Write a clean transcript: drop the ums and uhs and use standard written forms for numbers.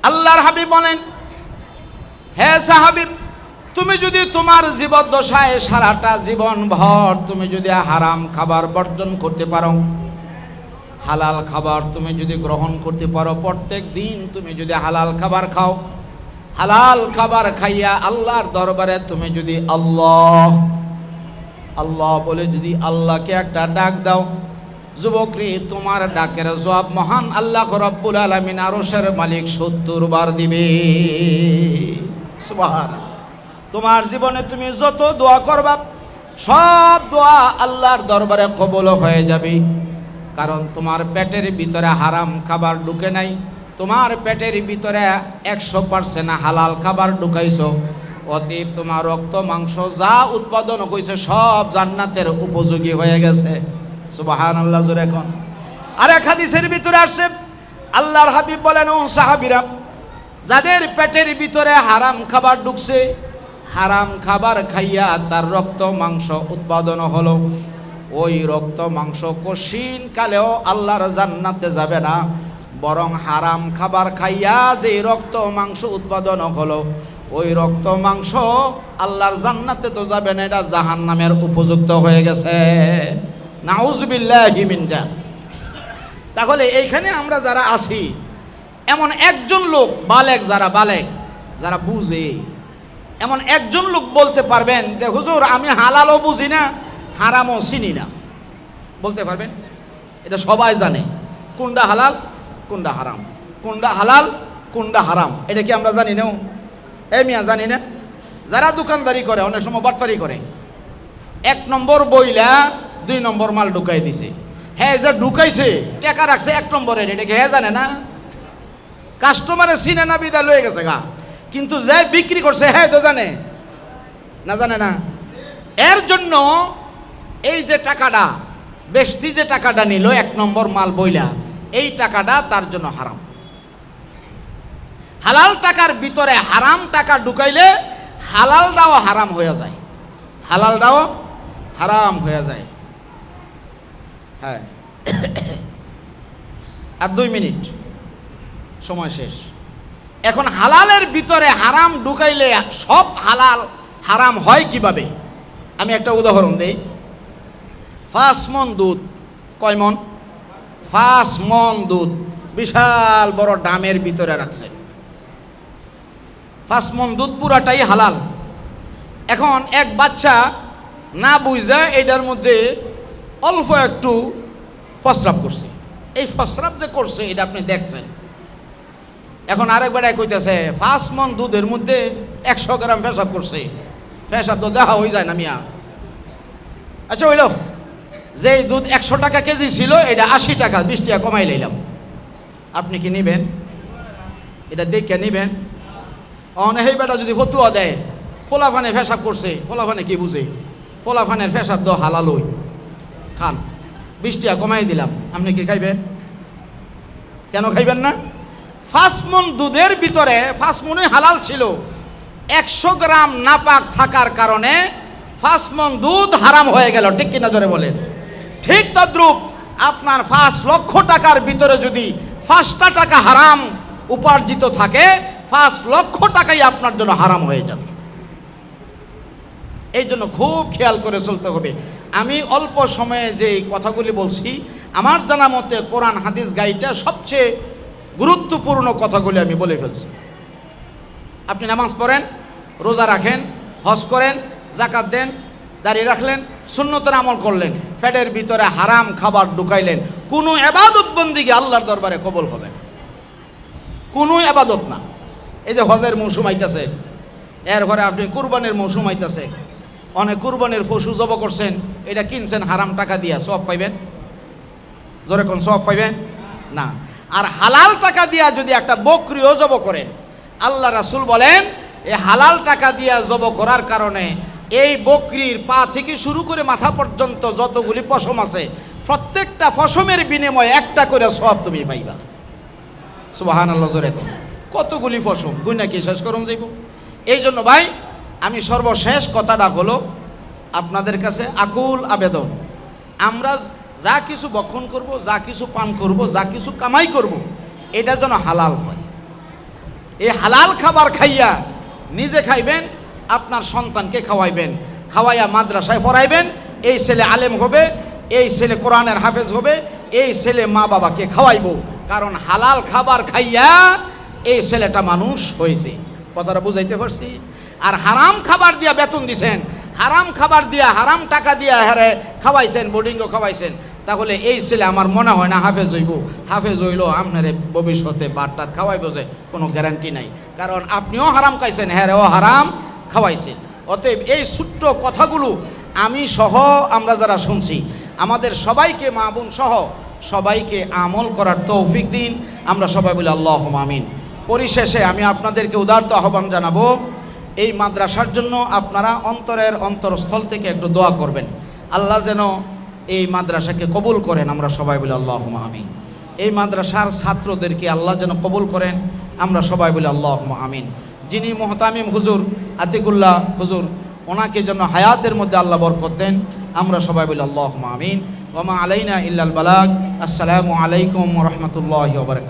আল্লাহর হাবিব বলেন, হে সাহাবী, তুমি যদি তোমার জীবদ্দশায় সারাটা জীবন ভর তুমি যদি হারাম খাবার বর্জন করতে পারো, হালাল খাবার তুমি যদি গ্রহণ করতে পারো, প্রত্যেক দিন তুমি যদি হালাল খাবার খাও, হালাল খাবার খাইয়া আল্লাহর দরবারে তুমি যদি আল্লাহ আল্লাহ বলে যদি আল্লাহকে একটা ডাক দাও, যুবকরে তোমার ডাকের জবাব মহান আল্লাহ রাব্বুল আলামিন আরশের মালিক ৭০ বার দিবে। সুবহানাল্লাহ। তোমার জীবনে তুমি যত দোয়া করবা সব দোয়া আল্লাহর দরবারে কবুল হয়ে যাবে, কারণ তোমার পেটের ভিতরে হারাম খাবার ঢুকে নাই, তোমার পেটের ভিতরে ১০০% হালাল খাবার ঢুকাইছো। অতএব তোমার রক্ত মাংস যা উৎপাদন হয়েছে সব জান্নাতের উপযোগী হয়ে গেছে। সুবহানাল্লাহ জোরে কোন। আর এক হাদিসের ভিতরে আসছে, আল্লাহর হাবিব বলেন, ও সাহাবীরা, যাদের পেটের ভিতরে হারাম খাবার ঢুকছে, হারাম খাবার খাইয়া তার রক্ত মাংস উৎপাদন হলো, ওই রক্ত মাংস কশিন কালেও আল্লাহর জান্নাতে যাবে না, বরং হারাম খাবার খাইয়া যে রক্ত মাংস উৎপাদন হলো ওই রক্ত মাংস আল্লাহর জান্নাতে তো যাবে না, এটা জাহান্নামের উপযুক্ত হয়ে গেছে। নাউজুবিল্লাহি মিন যালিক। তাহলে এইখানে আমরা যারা আছি, এমন একজন লোক বালেগ, যারা বুঝে, এমন একজন লোক বলতে পারবেন যে হুজুর আমি হালালও বুঝি না হারামও চিনি না, বলতে পারবেন? এটা সবাই জানে কোনটা হালাল কোনটা হারাম, কোনটা হালাল কোনটা হারাম, এটা কি আমরা জানি না? এই মিয়া জানি না? যারা দোকানদারি করে অনেক সময় বাটপারি করে, ১ নম্বর বইলা ২ নম্বর মাল ঢুকাই দিছে, হ্যাঁ যা ঢুকাইছে টাকা রাখছে ১ নম্বরের, এটা কি হ্যাঁ জানে না? কাস্টমারে চিনে না বিদা লয়ে গেছে গা, কিন্তু যে বিক্রি করছে হ্যাঁ তো জানে না, জানে না? এর জন্য এই যে টাকাটা বেশি, যে টাকাটা নিল ১ নম্বর মাল বইলা, এই টাকাটা তার জন্য হারাম। হালাল টাকার ভিতরে হারাম টাকা ঢুকাইলে হালালটাও হারাম হয়ে যায়, হালালটাও হারাম হয়ে যায়। হ্যাঁ, আর ২ মিনিট সময় শেষ। এখন হালালের ভিতরে হারাম ঢুকাইলে সব হালাল হারাম হয় কিভাবে? আমি একটা উদাহরণ দেই। ৫ মণ দুধ, কয় মণ? ৫ মণ দুধ বিশাল বড় ডামের ভিতরে রাখছে, ৫ মণ দুধ পুরাটাই হালাল। এখন এক বাচ্চা না বুঝা এটার মধ্যে অল্প একটু প্রস্রাব করছে, এই প্রস্রাব যে করছে এটা আপনি দেখছেন। এখন আরেকবার কইতেছে ৫ মণ দুধের মধ্যে ১০০ গ্রাম পেশাব করছে, পেশাব তো দেখা হয়ে যায় না মিয়া। আচ্ছা হইল, যে দুধ ১০০ টাকা কেজি ছিল এটা ৮০ টাকা, ২০ টাকা কমাই লইলাম, আপনি কি নিবেন? এটা দেখে নিবেন? এই বেটা যদি ফতুয়া দেয় পোলাফানে পেশাব করছে, পোলাফানে কি বুঝে? পোলাফানের পেশাব তো হালাল হই, খান, ২০ টাকা কমাই দিলাম, আপনি কি খাইবেন? কেন খাইবেন না? ৫ মণ দুধের ভিতরে ৫ মণই হালাল ছিল, ১০০ গ্রাম নাপাক থাকার কারণে ৫ মণ দুধ হারাম হয়ে গেল, ঠিক কিনা জোরে বলেন? ঠিক তদ্রূপ আপনার ৫ লক্ষ টাকার ভিতরে যদি ৫টা টাকা হারাম উপার্জিত থাকে, ৫ লক্ষ টাকাই আপনার জন্য হারাম হয়ে যাবে। এই জন্য খুব খেয়াল করে চলতে হবে। আমি অল্প সময়ে যে কথাগুলি বলছি, আমার জানা মতে কোরআন হাদিস গাইডটা সবচেয়ে গুরুত্বপূর্ণ কথাগুলি আমি বলে ফেলছি। আপনি নামাজ পড়েন, রোজা রাখেন, হজ করেন, যাকাত দেন, দাঁড়িয়ে রাখলেন, সুন্নতের আমল করলেন, পেটের ভিতরে হারাম খাবার ঢুকাইলেন, কোনো ইবাদত বন্দিগি আল্লাহর দরবারে কবুল হবে না, কোনো ইবাদত না। এই যে হজের মৌসুম আইতেছে, এর ঘরে আপনি কুরবানির মৌসুম আইতেছে, অনেক কুরবানির পশু জব করছেন, এটা কিনছেন হারাম টাকা দিয়া, সওয়াব পাইবেন? জোরে কোন সওয়াব পাইবেন না। আর হালাল টাকা দিয়া যদি একটা বকরিও জব করেন, আল্লাহ রাসূল বলেন এই হালাল টাকা দিয়া জব করার কারণে এই বকরির পা থেকে শুরু করে মাথা পর্যন্ত যতগুলি পশম আছে, প্রত্যেকটা পশমের বিনিময়ে একটা করে সওয়াব তুমি পাইবা। সুবহানাল্লাহ জোরে কোন। কতগুলি পশম গুণা কি শেষ করুন যাইব? এই জন্য ভাই আমি সর্বশেষ কথাটা হলো আপনাদের কাছে আকুল আবেদন, আমরা যা কিছু ভক্ষণ করব, যা কিছু পান করব, যা কিছু কামাই করব, এটা যেন হালাল হয়। এই হালাল খাবার খাইয়া নিজে খাইবেন, আপনার সন্তানকে খাওয়াইবেন, খাওয়াইয়া মাদ্রাসায় পড়াইবেন। এই ছেলে আলেম হবে, এই ছেলে কোরআনের হাফেজ হবে, এই ছেলে মা বাবাকে খাওয়াইব। কারণ হালাল খাবার খাইয়া এই ছেলেটা মানুষ হয়েছে। কথাটা বুঝাইতে পারছি? আর হারাম খাবার দিয়া বেতন দিছেন, হারাম খাবার দিয়া হারাম টাকা দিয়া হারে খাওয়াইছেন, বোর্ডিংও খাওয়াইছেন, তাহলে এই ছেলে আমার মনে হয় না হাফেজ হইব। হাফেজ হইল আপনার ভবিষ্যতে বাটটাত খাওয়াইব, যে কোনো গ্যারান্টি নাই। কারণ আপনিও হারাম খাইছেন, হ্যাঁ হারাম খাওয়াইছেন। অতএব এই ছোট্ট কথাগুলো আমি সহ আমরা যারা শুনছি, আমাদের সবাইকে, মা বোন সহ সবাইকে আমল করার তৌফিক দিন। আমরা সবাই বলি আল্লাহুম্মা আমিন। পরিশেষে আমি আপনাদেরকে উদারত আহ্বান জানাবো, এই মাদ্রাসার জন্য আপনারা অন্তরের অন্তরস্থল থেকে একটু দোয়া করবেন, আল্লাহ যেন এই মাদ্রাসাকে কবুল করেন। আমরা সবাই বলি আল্লাহুম্মা আমিন। এই মাদ্রাসার ছাত্রদেরকে আল্লাহ যেন কবুল করেন। আমরা সবাই বলি আল্লাহুম্মা আমিন। যিনি মুহতামিম হুজুর আতিকুল্লাহ হুজুর, ওনাকে যেন হায়াতের মধ্যে আল্লাহ বরকত দেন। আমরা সবাই বলি আল্লাহুম্মা আমিন। ওয়া মা আলাইনা ইল্লাল বালাগ। আসসালামু আলাইকুম ওয়া রাহমাতুল্লাহি ওয়া বারাকাতুহু।